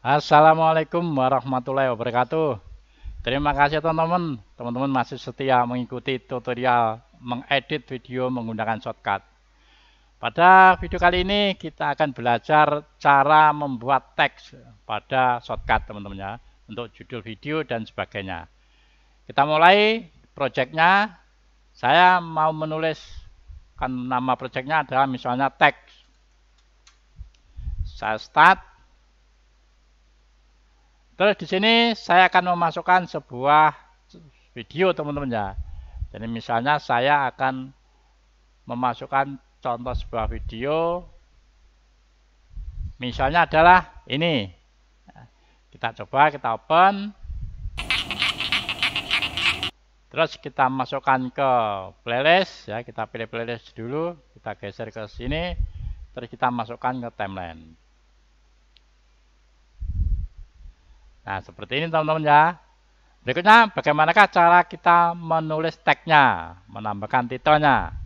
Assalamualaikum warahmatullahi wabarakatuh. Terima kasih teman-teman. Teman-teman masih setia mengikuti tutorial mengedit video menggunakan shortcut. Pada video kali ini kita akan belajar cara membuat teks pada shortcut teman-teman ya, untuk judul video dan sebagainya. Kita mulai projectnya. Saya mau menulis nama projectnya adalah misalnya teks. Saya start. Terus di sini saya akan memasukkan sebuah video teman-teman ya. Jadi misalnya saya akan memasukkan contoh sebuah video. Misalnya adalah ini. Kita coba, kita open. Terus kita masukkan ke playlist ya, kita pilih playlist dulu, kita geser ke sini. Terus kita masukkan ke timeline. Nah, seperti ini teman-teman ya. Berikutnya, bagaimanakah cara kita menulis tagnya, menambahkan titelnya.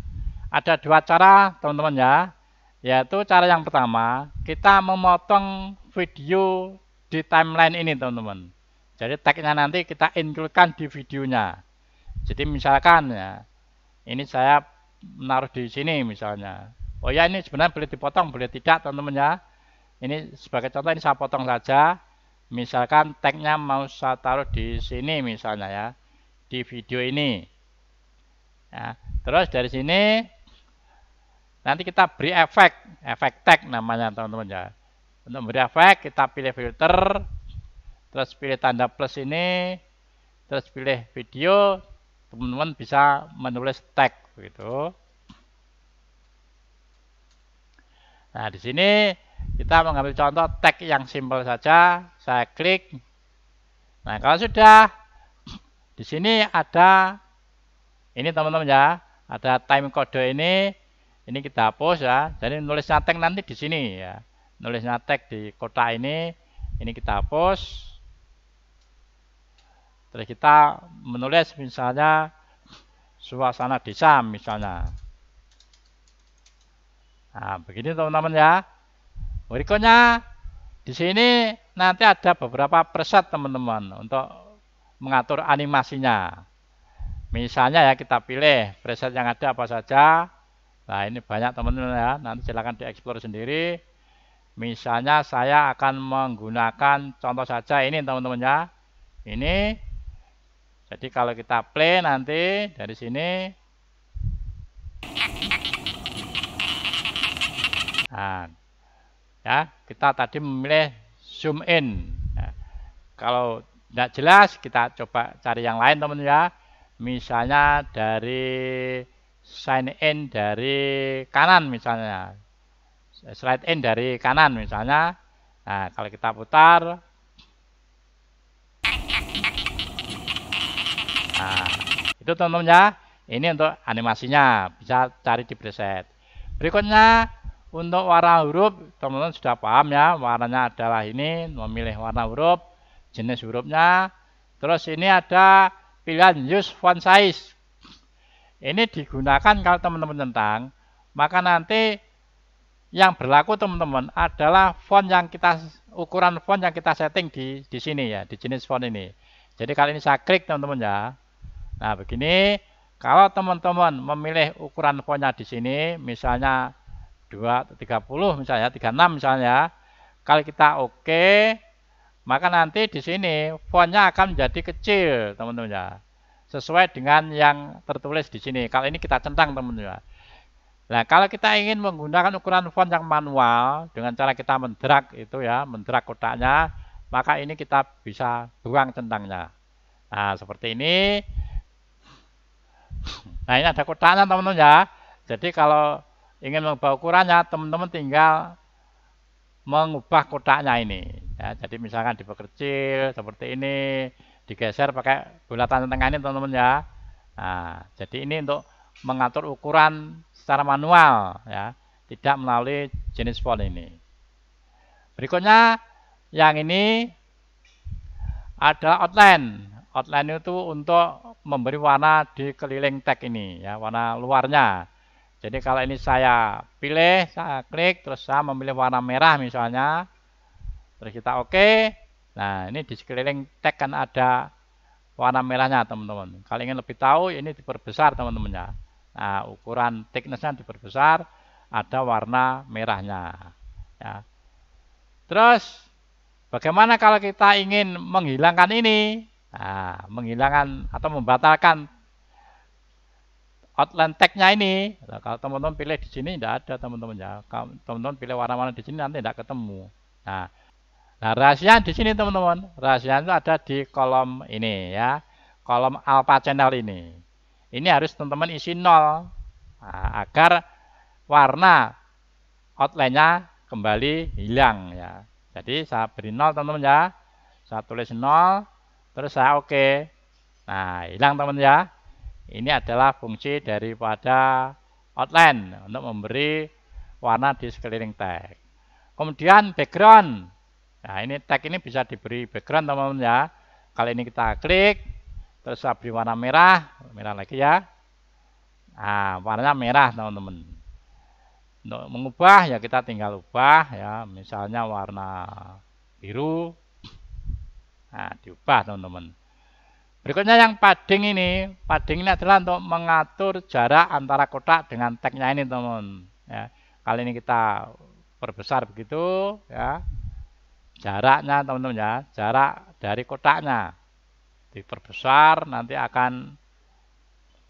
Ada dua cara teman-teman ya. Yaitu cara yang pertama, kita memotong video di timeline ini teman-teman. Jadi tagnya nanti kita include-kan di videonya. Jadi misalkan ya, ini saya menaruh di sini misalnya. Oh ya, ini sebenarnya boleh dipotong, boleh tidak teman-teman ya. Ini sebagai contoh, ini saya potong saja. Misalkan tagnya mau saya taruh di sini misalnya ya, di video ini ya. Terus dari sini nanti kita beri efek tag namanya teman-teman ya. Untuk beri efek kita pilih filter, terus pilih tanda plus ini, terus pilih video. Teman-teman bisa menulis tag begitu. Nah, di sini kita mengambil contoh tag yang simpel saja. Saya klik. Nah, kalau sudah, di sini ada ini teman-teman ya, ada time code ini kita hapus ya. Jadi nulisnya tag nanti di sini ya. Nulisnya tag di kotak ini kita hapus. Terus kita menulis misalnya suasana desa misalnya. Nah, begini teman-teman ya. Berikutnya di sini nanti ada beberapa preset teman-teman untuk mengatur animasinya. Misalnya ya, kita pilih preset yang ada apa saja. Nah, ini banyak teman-teman ya. Nanti silahkan dieksplor sendiri. Misalnya saya akan menggunakan contoh saja ini teman-teman ya. Ini. Jadi kalau kita play nanti dari sini. Nah, ya, kita tadi memilih zoom in. Nah, kalau tidak jelas kita coba cari yang lain teman-teman ya. Misalnya dari sign in dari kanan misalnya. Slide in dari kanan misalnya. Nah, kalau kita putar. Nah, itu teman-teman ya. Ini untuk animasinya, bisa cari di preset. Berikutnya untuk warna huruf, teman-teman sudah paham ya. Warnanya adalah ini, memilih warna huruf, jenis hurufnya. Terus ini ada pilihan use font size. Ini digunakan kalau teman-teman centang, maka nanti yang berlaku teman-teman adalah font yang kita, ukuran font yang kita setting di sini ya, di jenis font ini. Jadi kali ini saya klik teman-teman ya. Nah, begini, kalau teman-teman memilih ukuran fontnya di sini, misalnya 230 misalnya, 36 misalnya, kalau kita oke, maka nanti di sini fontnya akan menjadi kecil, teman-teman ya. Sesuai dengan yang tertulis di sini. Kalau ini kita centang, teman-teman ya. Nah, kalau kita ingin menggunakan ukuran font yang manual dengan cara kita mendrag itu ya, mendrag kotaknya, maka ini kita bisa buang centangnya. Nah, seperti ini. Nah, ini ada kotaknya teman-teman ya. Jadi kalau ingin mengubah ukurannya, teman-teman tinggal mengubah kotaknya ini ya. Jadi misalkan diperkecil seperti ini, digeser pakai bulatan tengah ini teman-teman ya. Nah, jadi ini untuk mengatur ukuran secara manual ya, tidak melalui jenis font ini. Berikutnya yang ini ada outline. Outline itu untuk memberi warna di keliling tag ini ya, warna luarnya. Jadi kalau ini saya pilih, saya klik, terus saya memilih warna merah misalnya. Terus kita oke. Nah, ini di sekeliling tag kan ada warna merahnya teman-teman. Kalau ingin lebih tahu ini diperbesar teman-teman ya. Nah, ukuran thicknessnya diperbesar, ada warna merahnya ya. Terus bagaimana kalau kita ingin menghilangkan ini? Nah, menghilangkan atau membatalkan outline tag-nya ini. Nah, kalau teman-teman pilih di sini tidak ada teman-teman ya. Kalau teman-teman pilih warna-warna di sini nanti tidak ketemu. Nah, rahasia di sini teman-teman. Rahasia itu ada di kolom ini ya. Kolom alpha channel ini. Ini harus teman-teman isi 0. Nah, agar warna outline-nya kembali hilang ya. Jadi saya beri 0 teman-teman ya. Saya tulis 0, terus saya oke. Nah, hilang teman-teman ya. Ini adalah fungsi daripada outline untuk memberi warna di sekeliling tag. Kemudian background. Nah, ini tag ini bisa diberi background teman-teman ya. Kali ini kita klik, terus saya beri warna merah, merah lagi ya. Nah, warnanya merah teman-teman. Untuk mengubah ya kita tinggal ubah ya, misalnya warna biru. Nah, diubah teman-teman. Berikutnya yang padding ini. Padding ini adalah untuk mengatur jarak antara kotak dengan tagnya ini teman-teman ya. Kali ini kita perbesar begitu ya. Jaraknya teman-teman ya, jarak dari kotaknya diperbesar nanti akan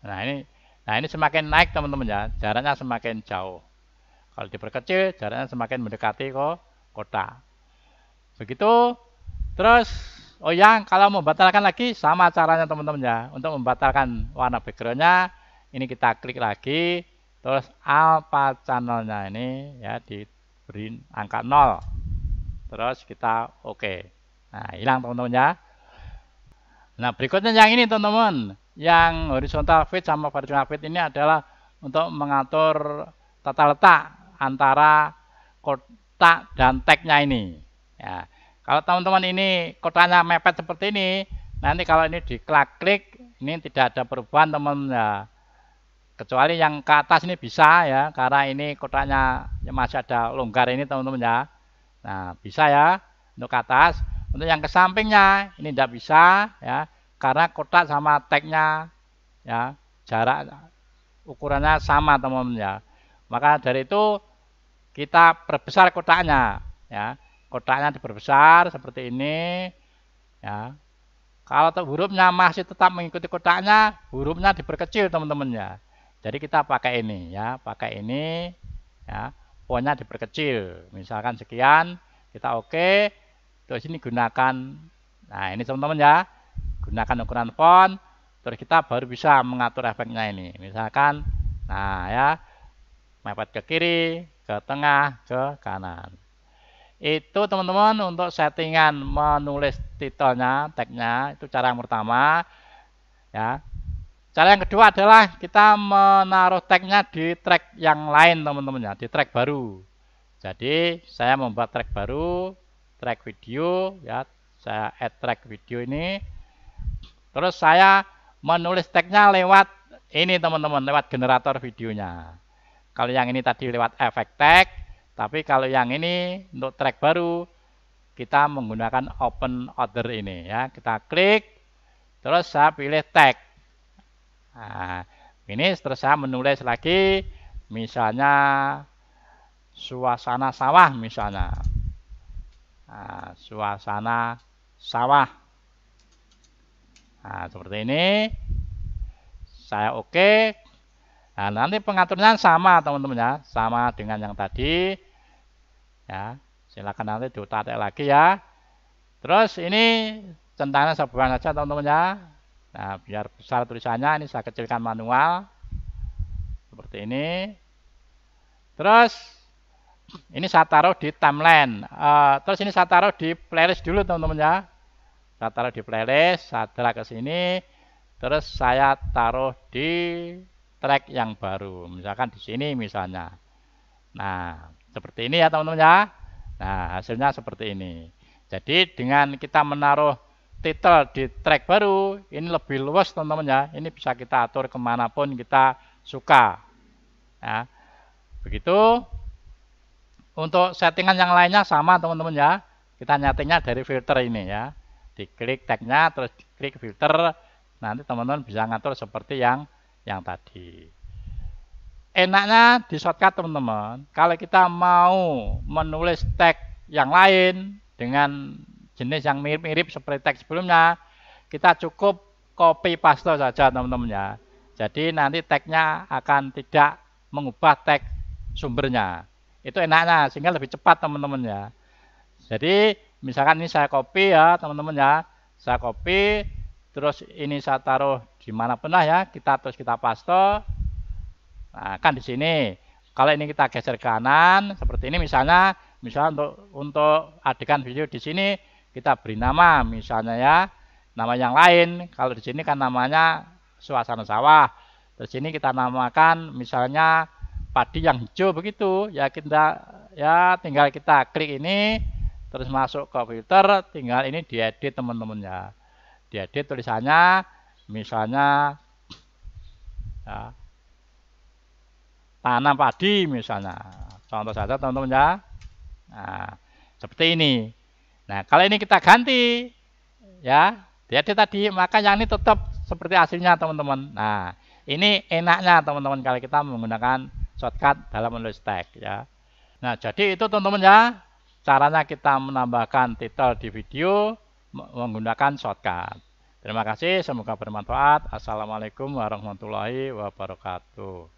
nah ini semakin naik teman-teman ya, jaraknya semakin jauh. Kalau diperkecil jaraknya semakin mendekati ke kotak. Begitu. Terus oh ya, kalau membatalkan lagi sama caranya teman-teman ya. Untuk membatalkan warna backgroundnya ini kita klik lagi, terus alpha channelnya ini ya diberi angka 0. Terus kita oke. Nah, hilang teman-teman ya. Nah, berikutnya yang ini teman-teman. Yang horizontal fit sama vertical fit ini adalah untuk mengatur tata letak antara kotak dan tagnya ini. Ya. Kalau teman-teman ini kotaknya mepet seperti ini, nanti kalau ini diklik, ini tidak ada perubahan teman-teman ya. Kecuali yang ke atas ini bisa ya, karena ini kotaknya masih ada longgar ini teman-teman ya. Nah, bisa ya untuk ke atas. Untuk yang ke sampingnya ini tidak bisa ya, karena kotak sama tagnya ya jarak ukurannya sama teman-teman ya. Maka dari itu kita perbesar kotaknya ya. Kotaknya diperbesar seperti ini ya. Kalau hurufnya masih tetap mengikuti kotaknya, hurufnya diperkecil teman-teman ya. Jadi kita pakai ini ya, pakai ini ya. Fontnya diperkecil, misalkan sekian, kita oke. Terus ini gunakan, nah ini teman-teman ya, gunakan ukuran font. Terus kita baru bisa mengatur efeknya ini, misalkan, nah ya, mepet ke kiri, ke tengah, ke kanan. Itu teman-teman untuk settingan menulis titelnya, tagnya, itu cara yang pertama ya. Cara yang kedua adalah kita menaruh tagnya di track yang lain teman-teman ya, di track baru. Jadi saya membuat track baru, track video ya, saya add track video ini. Terus saya menulis tagnya lewat ini teman-teman, lewat generator videonya. Kalau yang ini tadi lewat efek tag, tapi kalau yang ini untuk track baru kita menggunakan open order ini ya. Kita klik, terus saya pilih tag. Nah, ini terus saya menulis lagi, misalnya suasana sawah misalnya. Nah, suasana sawah. Nah, seperti ini. Saya oke. Nah, nanti pengaturnya sama teman-teman ya, sama dengan yang tadi. Ya, silakan nanti diutak-atik lagi ya. Terus ini centangnya saya buang saja teman-teman ya. Nah, biar besar tulisannya, ini saya kecilkan manual. Seperti ini. Terus ini saya taruh di timeline. Terus ini saya taruh di playlist dulu teman-teman ya. Saya taruh di playlist, saya drag ke sini. Terus saya taruh di track yang baru. Misalkan di sini misalnya. Nah, seperti ini ya teman-teman ya. Nah, hasilnya seperti ini. Jadi dengan kita menaruh title di track baru, ini lebih luas teman-teman ya. Ini bisa kita atur kemanapun kita suka ya. Begitu. Untuk settingan yang lainnya sama teman-teman ya. kita nyetingnya dari filter ini ya. Diklik tagnya, terus diklik filter. Nanti teman-teman bisa ngatur seperti yang tadi. Enaknya di shortcut teman-teman, kalau kita mau menulis tag yang lain dengan jenis yang mirip-mirip seperti tag sebelumnya, kita cukup copy paste saja teman-teman ya. Jadi nanti tagnya akan tidak mengubah tag sumbernya. Itu enaknya sehingga lebih cepat teman-teman ya. Jadi misalkan ini saya copy ya teman-teman ya. Saya copy, terus ini saya taruh dimanapun lah ya. Terus kita paste. Nah, kan di sini. Kalau ini kita geser ke kanan seperti ini misalnya untuk adegan video di sini kita beri nama misalnya ya, nama yang lain. Kalau di sini kan namanya suasana sawah. Terus ini kita namakan misalnya padi yang hijau begitu. Ya tinggal kita klik ini terus masuk ke filter, tinggal ini diedit teman-teman ya. Diedit tulisannya misalnya ya, tanam padi misalnya, contoh saja teman-teman ya. Nah, seperti ini. Nah, kalau ini kita ganti ya, diedit tadi, maka yang ini tetap seperti aslinya teman-teman. Nah, ini enaknya teman-teman kalau kita menggunakan shortcut dalam menulis tag ya. Nah, jadi itu teman-teman ya, caranya kita menambahkan titel di video menggunakan shortcut. Terima kasih, semoga bermanfaat. Assalamualaikum warahmatullahi wabarakatuh.